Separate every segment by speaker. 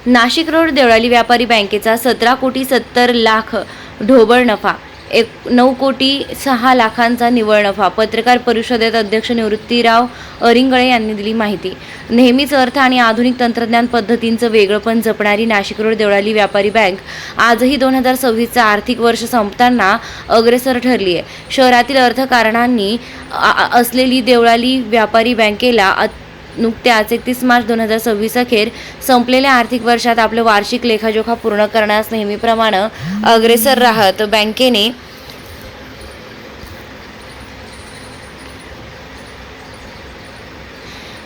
Speaker 1: Nashik road Deolali व्यापारी बँकेचा 17,70,00,000 ढोबळ नफा, 9,06,00,000चा निव्वळ नफा. पत्रकार परिषदेत अध्यक्ष निवृत्तीराव अरिंगळे यांनी दिली माहिती. नेहमीच अर्थ आणि आधुनिक तंत्रज्ञान पद्धतींचं वेगळेपण जपणारी नाशिक रोड देवळाली व्यापारी बँक आजही 2026चा आर्थिक वर्ष संपताना अग्रेसर ठरली आहे. शहरातील अर्थकारणांनी असलेली देवळाली व्यापारी बँकेला नुकत्याच 31 मार्च 2026 अखेर संपलेल्या आर्थिक वर्षात आपलं वार्षिक लेखाजोखा पूर्ण करण्यास नेहमीप्रमाणे अग्रेसर राहत बँकेने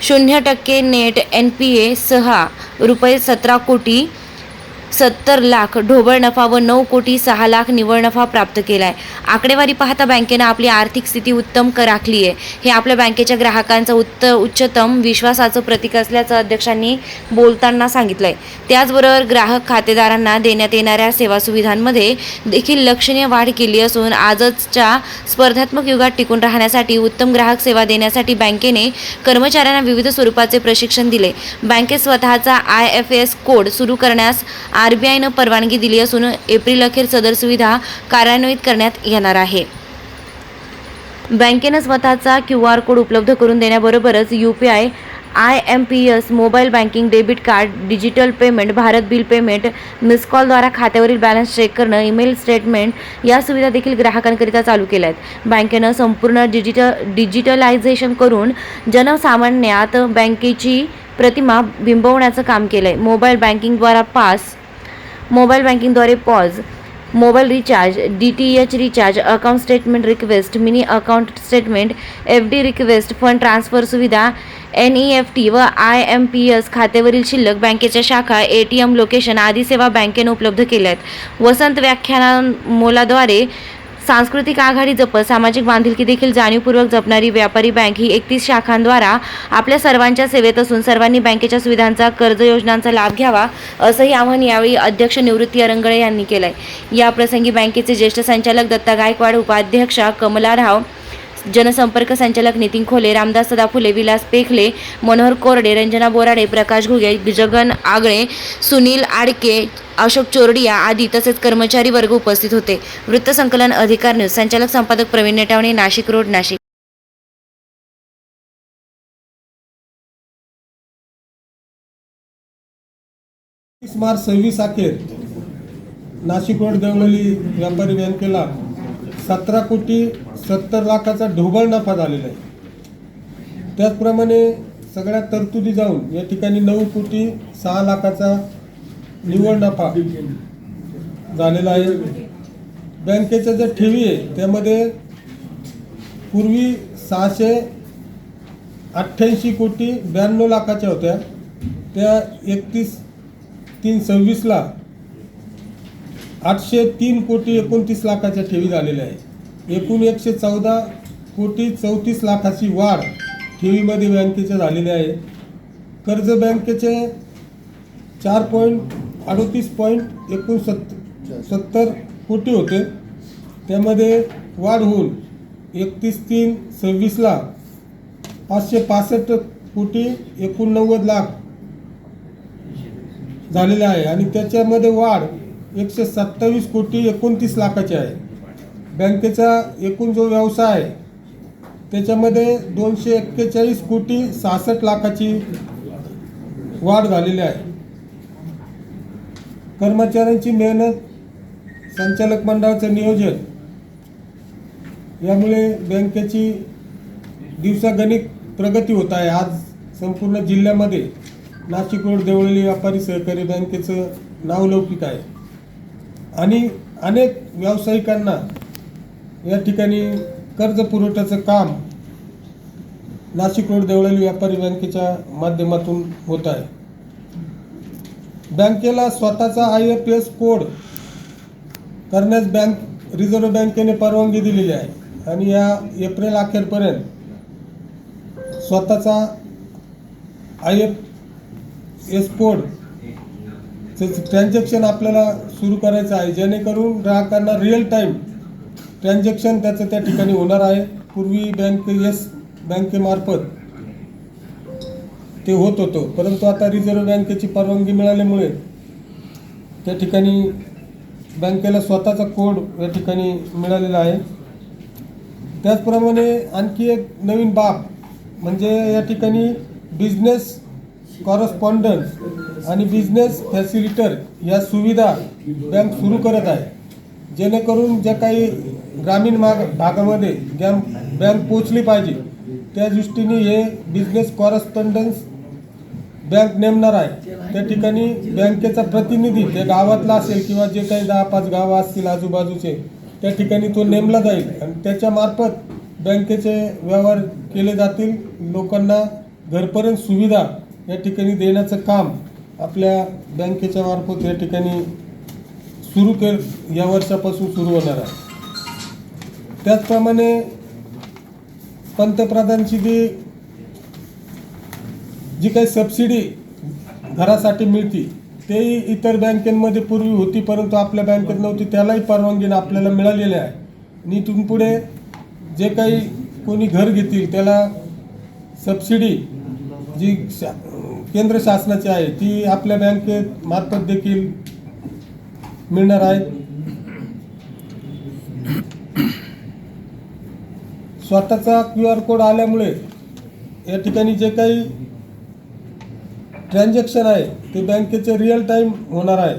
Speaker 1: %0 नेट NPA सह ₹17,70,00,000 ढोबळ नफा व 9,06,00,000 निव्वळ नफा प्राप्त केला आहे. आकडेवारी पाहता बँकेनं आपली आर्थिक स्थिती उत्तम राखली आहे. हे आपल्या बँकेच्या ग्राहकांचा उच्चतम विश्वासाचं प्रतीक असल्याचं अध्यक्षांनी बोलताना सांगितलंय. त्याचबरोबर ग्राहक खातेदारांना देण्यात येणाऱ्या सेवा सुविधांमध्ये देखील लक्षणीय वाढ केली असून आजच्या स्पर्धात्मक युगात टिकून राहण्यासाठी उत्तम ग्राहक सेवा देण्यासाठी बँकेने कर्मचाऱ्यांना विविध स्वरूपाचे प्रशिक्षण दिले. बँकेत स्वतःचा IFS कोड सुरू करण्यास RBIनं परवानगी दिली असून एप्रिल अखेर सदर सुविधा कार्यान्वित करण्यात येणार आहे. बँकेनं स्वतःचा QR कोड उपलब्ध करून देण्याबरोबरच UPI, IMPS, mobile banking, debit card, digital payment, Bharat bill payment, miss कॉलद्वारा खात्यावरील बॅलन्स चेक करणं, ईमेल स्टेटमेंट या सुविधा देखील ग्राहकांकरिता चालू केल्या आहेत. बँकेनं संपूर्ण डिजिटलायझेशन करून जनसामान्यात बँकेची प्रतिमा बिंबवण्याचं काम केलंय. मोबाईल बँकिंगद्वारे pause, mobile recharge, DTH recharge, account statement request, mini account statement, FD request, fund transfer सुविधा, NEFT व IMPS, खात्यावरील शिल्लक, बँकेच्या शाखा, ATM लोकेशन आदी सेवा बँकेने उपलब्ध केल्या आहेत. वसंत व्याख्यानमालेद्वारे सांस्कृतिक आघाडी जपत सामाजिक बांधिलकी देखील जाणीवपूर्वक जपणारी व्यापारी बँक ही 31 शाखांद्वारा आपल्या सर्वांच्या सेवेत असून सर्वांनी बँकेच्या सुविधांचा, कर्ज योजनांचा लाभ घ्यावा असंही आवाहन यावेळी अध्यक्ष निवृत्ती अरिंगळे यांनी केलंय. या प्रसंगी बँकेचे ज्येष्ठ संचालक दत्ता गायकवाड, उपाध्यक्षा कमलाराव, जनसंपर्क संचालक नितीन खोले, रामदास सदाफुले, विलास पेखले, मनोहर कोरडे, रंजना बोराडे, प्रकाश घुगे, जगन आगळे, सुनील आडके, अशोक चोरडिया आदी तसेच कर्मचारी वर्ग उपस्थित होते. वृत्तसंकलन अधिकार न्यूज, संचालक संपादक प्रवीण नेटावणे, नाशिक रोड, नाशिक.
Speaker 2: मार्च 26 अखेर नाशिक रोड देवळाली व्यापारी बँकेला 17,70,00,000चा ढोबळ नफा झालेला आहे. त्याचप्रमाणे सगळ्या तरतुदी जाऊन या ठिकाणी 9,06,00,000चा निव्वळ नफा झालेला आहे. बँकेच्या ज्या ठेवी आहे त्यामध्ये पूर्वी 688,92,00,000च्या होत्या, त्या 31/3/26ला 803,29,00,000च्या ठेवी झालेल्या आहे. एकूण 114,34,00,000ची वाढ ठेवीमध्ये बँकेच्या झालेली आहे. कर्ज बँकेचे 4.38.69 कोटी होते, त्यामध्ये वाढ होऊन 31/3/26ला 565,89,00,000 झालेले आहे आणि त्याच्यामध्ये वाढ 127,29,00,000ची आहे. बँकेचा एकूण जो व्यवसाय आहे त्याच्यामध्ये 241,60,00,000ची वाढ झालेली आहे. कर्मचाऱ्यांची मेहनत, संचालक मंडळाचं नियोजन यामुळे बँकेची दिवसागणिक प्रगती होत आहे. आज संपूर्ण जिल्ह्यामध्ये नाशिक रोड देवळाली व्यापारी सहकारी बँकेचं नावलौकिक आहे आणि अनेक व्यावसायिकांना या ठिकाणी कर्ज पुरवठ्याचं काम नाशिक रोड देवळाली व्यापारी बँकेच्या माध्यमातून होत आहे. बँकेला स्वतःचा IFS कोड करण्यास रिझर्व्ह बँकेने परवानगी दिलेली आहे आणि या एप्रिल अखेरपर्यंत स्वतःचा IFS कोड ट्रान्झॅक्शन आपल्याला सुरू करायचं आहे, जेणेकरून ग्राहकांना रिअल टाईम ट्रान्झॅक्शन त्याचं त्या ठिकाणी होणार आहे. पूर्वी बँकेमार्फत ते होत होतं, परंतु आता रिझर्व्ह बँकेची परवानगी मिळाल्यामुळे त्या ठिकाणी बँकेला स्वतःचा कोड या ठिकाणी मिळालेला आहे. त्याचप्रमाणे आणखी एक नवीन बाब म्हणजे या ठिकाणी बिझनेस कॉरस्पॉन्डंट आणि बिझनेस फॅसिलिटर या सुविधा बँक सुरू करत आहे, जेणेकरून ज्या काही ग्रामीण भागामध्ये बँक पोचली पाहिजे त्या दृष्टीने हे बिझनेस कॉरस्पॉन्डन्स बँक नेमणार आहे. त्या ठिकाणी बँकेचा प्रतिनिधी त्या गावातला असेल किंवा जे काही 10-5 गावं असतील आजूबाजूचे त्या ठिकाणी तो नेमला जाईल आणि त्याच्या मार्फत बँकेचे व्यवहार केले जातील. लोकांना घरपर्यंत सुविधा या ठिकाणी देण्याचं काम आपल्या बँकेच्या मार्फत या ठिकाणी या वर्षापासून सुरू होणार आहे. त्याचप्रमाणे पंतप्रधानची जी काही सबसिडी घरासाठी मिळते तेही इतर बँकेमध्ये पूर्वी होती, परंतु आपल्या बँकेत नव्हती. त्यालाही परवानगी आपल्याला मिळालेली आहे आणि इथून पुढे जे काही कोणी घर घेतील त्याला सबसिडी जी केंद्र शासनाची आहे ती आपल्या बँकेत मार्फत देखील मिळणार आहे. स्वतःचा QR कोड आल्यामुळे या ठिकाणी जे काही ट्रान्झॅक्शन आहे ते बँकेचे रिअल टाइम होणार आहे.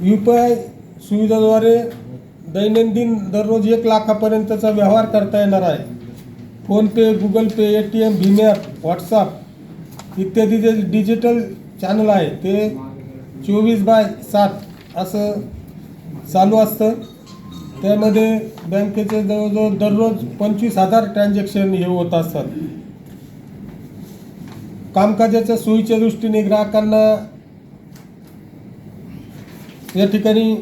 Speaker 2: UPI सुविधेद्वारे दैनंदिन दररोज 1 लाखापर्यंतचा व्यवहार करता येणार आहे. फोनपे, गुगल पे, ATM, भीम ॲप, व्हॉट्सॲप इत्यादी जे डिजिटल चॅनल आहे ते 24/7 असं चालू असतं. त्यामध्ये बँकेचे जवळजवळ दररोज 25,000 ट्रान्झॅक्शन हे होत असतात. कामकाजाच्या सोयीच्या दृष्टीने ग्राहकांना या ठिकाणी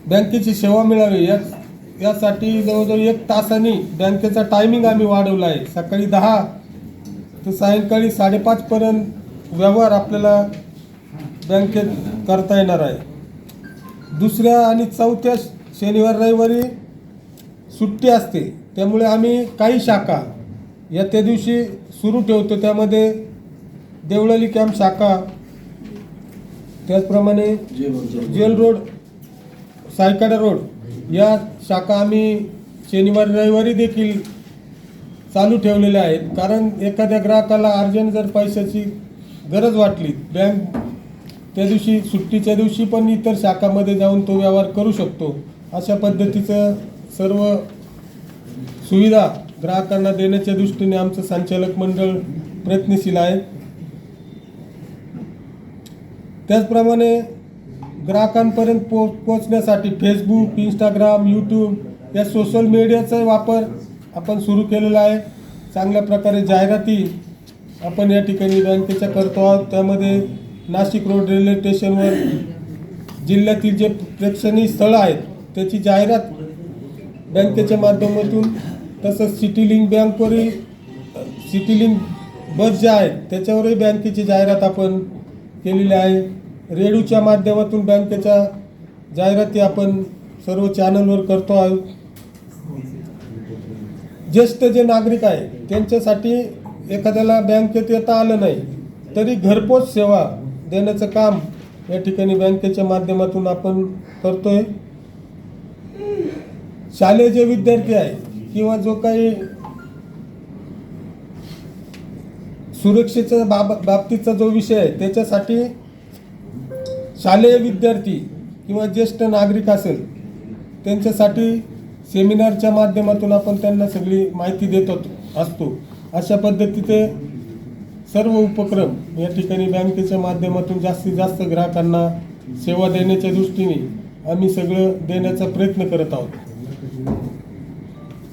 Speaker 2: बँकेची सेवा मिळावी यासाठी जवळजवळ 1 तासांनी बँकेचा टायमिंग आम्ही वाढवला आहे. सकाळी 10 ते सायंकाळी 5:30 पर्यंत व्यवहार आपल्याला बँकेत करता येणार आहे. दुसऱ्या आणि चौथ्या शनिवार रविवारी सुट्टी असते, त्यामुळे आम्ही काही शाखा या त्या दिवशी सुरू ठेवतो. त्यामध्ये देवळाली कॅम्प शाखा, त्याचप्रमाणे जेल रोड, सायकाडा रोड या शाखा आम्ही शनिवार रविवारी देखील चालू ठेवलेल्या आहेत. कारण एखाद्या ग्राहकाला अर्जंट जर पैशाची गरज वाटली, बँक त्या दिवशी सुट्टीच्या दिवशी पण इतर शाखामध्ये जाऊन तो व्यवहार करू शकतो. अशा पद्धतीचं सर्व सुविधा ग्राहकांना देण्याच्या दृष्टीने आमचं संचालक मंडळ प्रयत्नशील आहे. त्याचप्रमाणे ग्राहकांपर्यंत पोहोचण्यासाठी फेसबुक, इंस्टाग्राम, यूट्यूब या सोशल मीडियाचा वापर आपण सुरू केलेला आहे. चांगल्या प्रकारे जाहिराती आपण या ठिकाणी बँकेच्या करतो आहोत. त्यामध्ये नाशिक रोड रेल्वे स्टेशनवर जिल्ह्यातील जे प्रेक्षणीय स्थळं आहेत त्याची जाहिरात बँकेच्या माध्यमातून, तसंच सिटीलिंक बँकवरही सिटीलिंक बस ज्या आहेत त्याच्यावरही बँकेची जाहिरात आपण केलेली आहे. रेडिओच्या माध्यमातून बँकेच्या जाहिराती आपण सर्व चॅनलवर करतो आहोत. ज्येष्ठ जे नागरिक आहे त्यांच्यासाठी एखाद्याला बँकेत येता आलं नाही तरी घरपोच सेवा देण्याचं काम या ठिकाणी बँकेच्या माध्यमातून आपण करतोय. शालेय जे विद्यार्थी आहे किंवा जो काही सुरक्षेच्या बाबतीचा जो विषय आहे त्याच्यासाठी शालेय विद्यार्थी किंवा ज्येष्ठ नागरिक असेल त्यांच्यासाठी सेमिनारच्या माध्यमातून आपण त्यांना सगळी माहिती देत असतो. अशा पद्धतीचे सर्व उपक्रम या ठिकाणी बँकेच्या माध्यमातून जास्तीत जास्त ग्राहकांना सेवा देण्याच्या दृष्टीने आम्ही सगळं देण्याचा प्रयत्न करत आहोत.